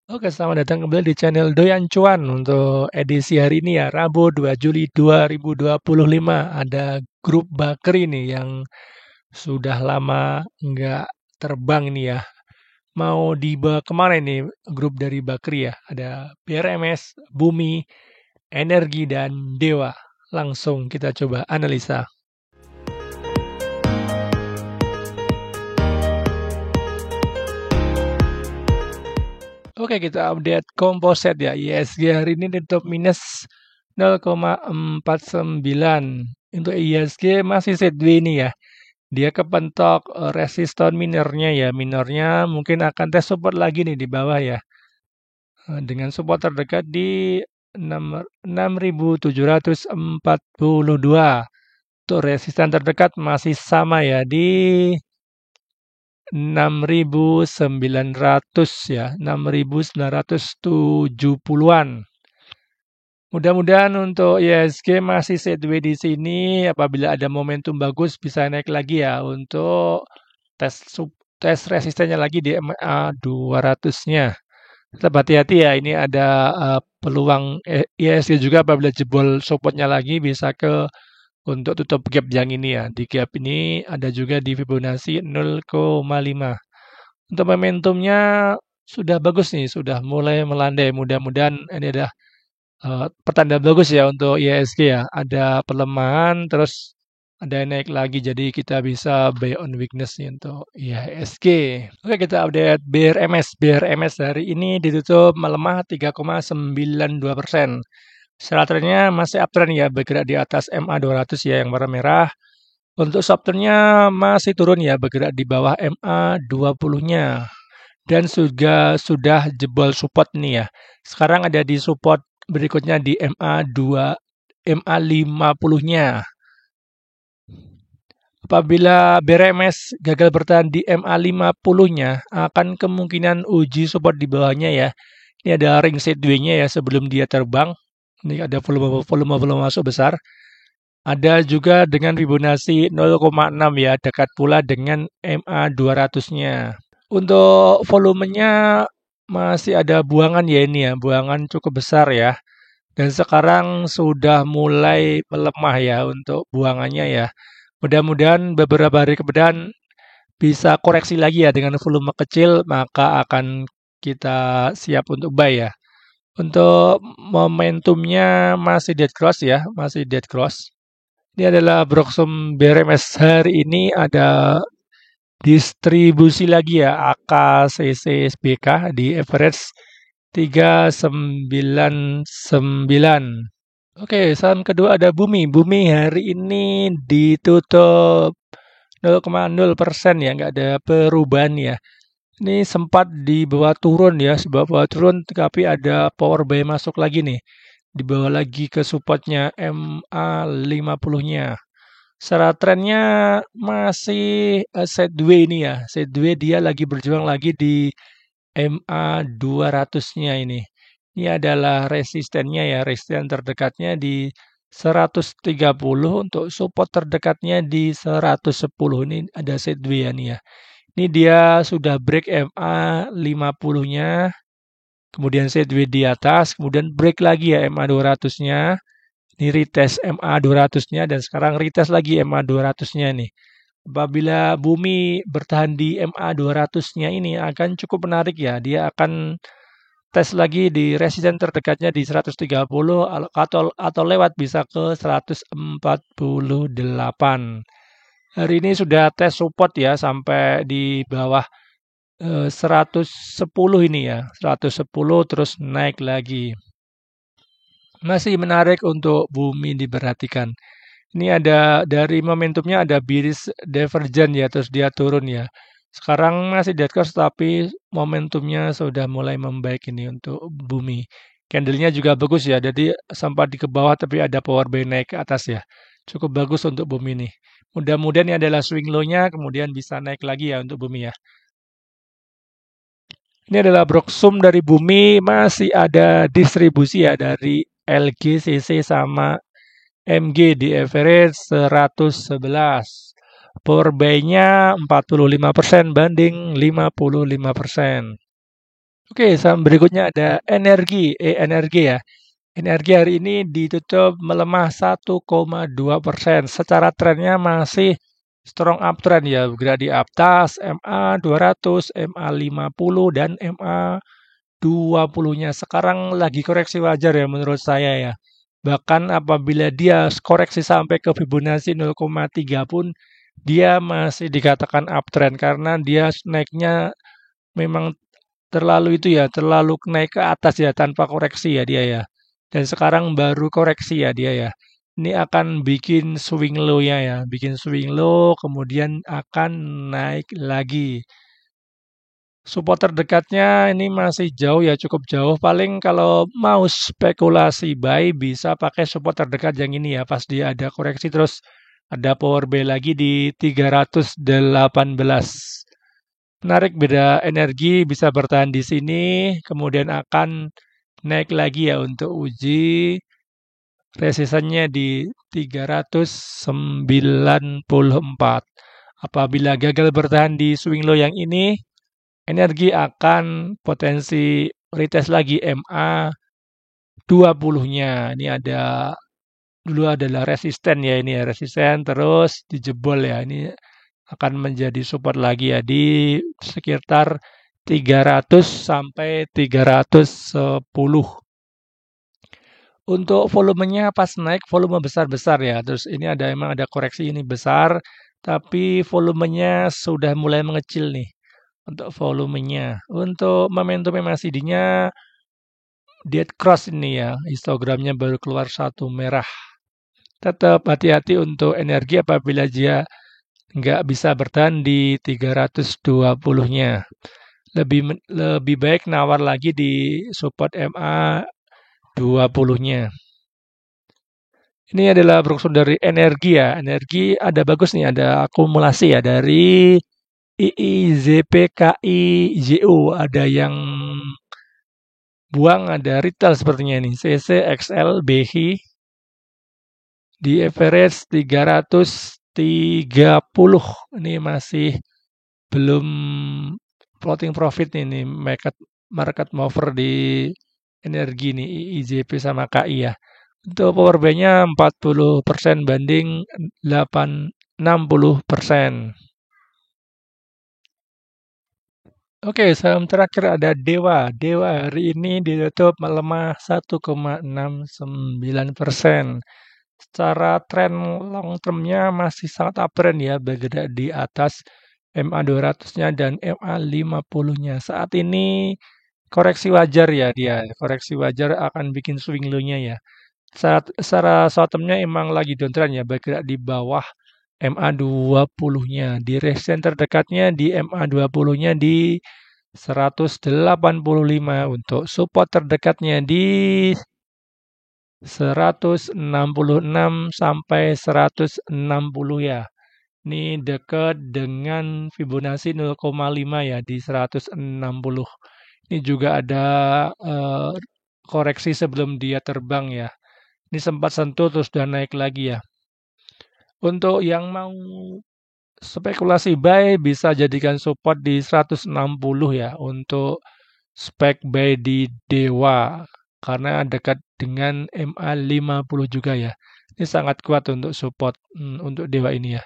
Oke, selamat datang kembali di channel Doyan Cuan untuk edisi hari ini ya, Rabu 2 Juli 2025. Ada grup Bakri nih yang sudah lama nggak terbang ini ya. Mau dibawa kemana ini grup dari Bakri ya? Ada BRMS, Bumi, Energi, dan Dewa. Langsung kita coba analisa. Oke, kita update komposit ya. ISG hari ini tutup minus 0,49. Untuk ISG masih sideways ini ya. Dia kepentok resistor minornya ya. Minornya mungkin akan tes support lagi nih di bawah ya. Dengan support terdekat di 6.742. Untuk resisten terdekat masih sama ya di 6.900 ya, 6.970-an. Mudah-mudahan untuk ISG masih sideways di sini. Apabila ada momentum bagus bisa naik lagi ya untuk tes tes resistennya lagi di MA 200-nya. Tetap hati-hati ya, ini ada peluang ISG juga apabila jebol supportnya lagi bisa ke untuk tutup gap yang ini ya. Di gap ini ada juga di Fibonacci 0,5. Untuk momentumnya sudah bagus nih, sudah mulai melandai. Mudah-mudahan ini ada pertanda bagus ya untuk IHSG ya. Ada pelemahan, terus ada yang naik lagi. Jadi kita bisa buy on weakness nih untuk IHSG. Oke, kita update BRMS. BRMS hari ini ditutup melemah 3,92%. Secara trennya masih uptrend ya, bergerak di atas MA 200 ya yang warna merah. Untuk subtrennya masih turun ya, bergerak di bawah MA 20-nya. Dan juga sudah jebol support nih ya. Sekarang ada di support berikutnya di MA 50-nya. Apabila BRMS gagal bertahan di MA 50-nya, akan kemungkinan uji support di bawahnya ya. Ini ada ring sideways-nya ya sebelum dia terbang. Ini ada volume masuk besar. Ada juga dengan Fibonacci 0,6 ya, dekat pula dengan MA 200-nya. Untuk volumenya masih ada buangan ya ini ya, buangan cukup besar ya. Dan sekarang sudah mulai melemah ya untuk buangannya ya. Mudah-mudahan beberapa hari kemudian bisa koreksi lagi ya dengan volume kecil, maka akan kita siap untuk buy ya. Untuk momentumnya masih dead cross ya, masih dead cross. Ini adalah Broxum BRMS hari ini ada distribusi lagi ya AKCCSBK di average 399. Oke, saham kedua ada Bumi. Bumi hari ini ditutup 0,0% ya, nggak ada perubahan ya. Ini sempat di bawah turun ya, sebab bawah turun tapi ada power buy masuk lagi nih. Dibawa lagi ke supportnya MA 50-nya. Secara trennya masih sideways ini ya. Sideways dia lagi berjuang lagi di MA 200-nya ini. Ini adalah resistennya ya, resisten terdekatnya di 130 untuk support terdekatnya di 110. Ini ada sideways ya nih ya. Ini dia sudah break MA 50-nya, kemudian sideways di atas, kemudian break lagi ya MA 200-nya. Ini retest MA 200-nya dan sekarang retest lagi MA 200-nya nih. Apabila Bumi bertahan di MA 200-nya ini akan cukup menarik ya. Dia akan tes lagi di resisten terdekatnya di 130 atau lewat bisa ke 148. Hari ini sudah tes support ya sampai di bawah 110 ini ya. 110 terus naik lagi. Masih menarik untuk Bumi diperhatikan. Ini ada dari momentumnya ada bearish divergent ya, terus dia turun ya. Sekarang masih dead cross tapi momentumnya sudah mulai membaik ini untuk Bumi. Candlenya juga bagus ya, jadi sempat di ke bawah tapi ada power buy naik ke atas ya. Cukup bagus untuk Bumi nih. Mudah-mudahan ini adalah swing low-nya, kemudian bisa naik lagi ya untuk Bumi ya. Ini adalah Broxum dari Bumi, masih ada distribusi ya dari LGCC sama MG di average 111. Power buy-nya 45% banding 55%. Oke, saham berikutnya ada energi ya. Energi hari ini ditutup melemah 1,2%. Secara trennya masih strong uptrend ya, bergerak di atas MA 200, MA 50 dan MA 20-nya. Sekarang lagi koreksi wajar ya menurut saya ya. Bahkan apabila dia koreksi sampai ke Fibonacci 0,3 pun dia masih dikatakan uptrend karena dia naiknya memang terlalu itu ya, terlalu naik ke atas ya tanpa koreksi ya dia ya. Dan sekarang baru koreksi ya dia ya. Ini akan bikin swing low-nya ya, bikin swing low kemudian akan naik lagi. Support terdekatnya ini masih jauh ya, cukup jauh. Paling kalau mau spekulasi buy bisa pakai support terdekat yang ini ya, pas dia ada koreksi terus ada power buy lagi di 318. Menarik beda energi bisa bertahan di sini, kemudian akan naik lagi ya untuk uji resistannya di 394. Apabila gagal bertahan di swing low yang ini, energi akan potensi retest lagi MA 20-nya. Ini ada dulu adalah resisten ya ini ya resisten terus dijebol ya. Ini akan menjadi support lagi ya di sekitar 300 sampai 310. Untuk volumenya pas naik volume besar-besar ya. Terus ini ada emang ada koreksi ini besar tapi volumenya sudah mulai mengecil nih untuk volumenya. Untuk momentum MACD-nya dead cross ini ya. Histogramnya baru keluar satu merah. Tetap hati-hati untuk energi apabila dia nggak bisa bertahan di 320-nya. Lebih baik nawar lagi di support MA 20-nya. Ini adalah berunsur dari energi ya. Energi ada bagus nih, ada akumulasi ya dari IIZPKIJU. Ada yang buang, ada retail sepertinya ini. CCXL BHI di average 330. Ini masih belum floating profit ini market market mover di energi nih IJP sama KI ya. Untuk power buy-nya 40% banding 60%. Oke, saham terakhir ada Dewa. Dewa hari ini ditutup melemah 1,69%. Secara tren long term-nya masih sangat uptrend ya, bergerak di atas MA 200-nya dan MA 50-nya. Saat ini koreksi wajar ya dia, koreksi wajar akan bikin swing low-nya ya. Secara short term-nya emang lagi downtrend ya, bergerak di bawah MA 20-nya. Di resistance terdekatnya di MA 20-nya di 185, untuk support terdekatnya di 166 sampai 160 ya. Ini dekat dengan Fibonacci 0,5 ya di 160. Ini juga ada koreksi sebelum dia terbang ya. Ini sempat sentuh terus dan naik lagi ya. Untuk yang mau spekulasi buy bisa jadikan support di 160 ya untuk spek buy di Dewa karena dekat dengan MA 50 juga ya. Ini sangat kuat untuk support untuk Dewa ini ya.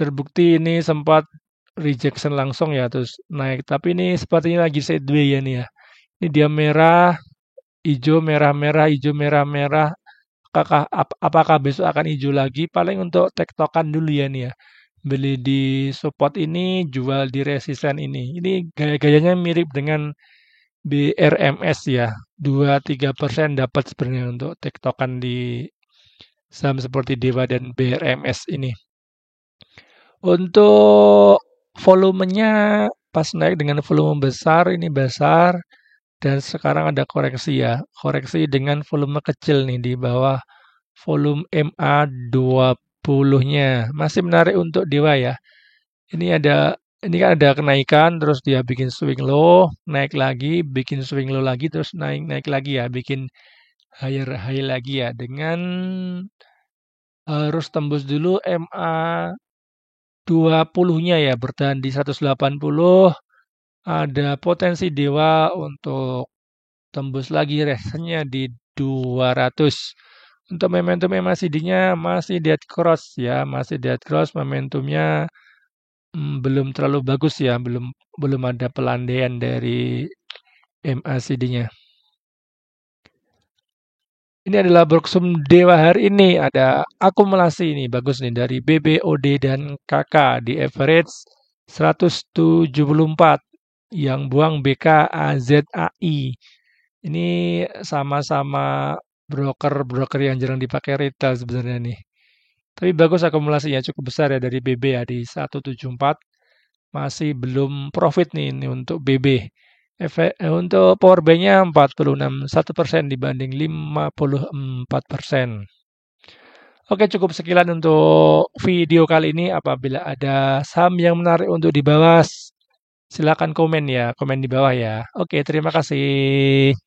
Terbukti ini sempat rejection langsung ya terus naik tapi ini sepertinya lagi sideways ya nih ya. Ini dia merah, hijau, merah, merah, hijau, merah, merah. Apakah besok akan hijau lagi? Paling untuk tektokan dulu ya nih ya. Beli di support ini, jual di resisten ini. Ini gaya-gayanya mirip dengan BRMS ya. 2-3% dapat sebenarnya untuk tektokan di saham seperti Dewa dan BRMS ini. Untuk volumenya pas naik dengan volume besar, ini besar. Dan sekarang ada koreksi ya. Koreksi dengan volume kecil nih di bawah volume MA 20-nya. Masih menarik untuk Dewa ya. Ini kan ada kenaikan terus dia bikin swing low, naik lagi, bikin swing low lagi terus naik lagi ya, bikin higher high lagi ya dengan harus tembus dulu MA 20-nya ya, bertahan di 180 ada potensi Dewa untuk tembus lagi resistnya di 200. Untuk momentum MACD-nya masih dead cross ya, masih dead cross momentumnya belum terlalu bagus ya, belum ada pelandaian dari MACD-nya. Ini adalah Broksum Dewa hari ini, ada akumulasi ini bagus nih dari BBOD dan KK di average 174 yang buang BK AZAI. Ini sama-sama broker-broker yang jarang dipakai retail sebenarnya nih. Tapi bagus akumulasinya cukup besar ya dari BB ya di 174. Masih belum profit nih ini untuk BB. Untuk power bank-nya 46,1% dibanding 54%. Oke, cukup sekian untuk video kali ini. Apabila ada saham yang menarik untuk dibahas, silakan komen ya, komen di bawah ya. Oke, terima kasih.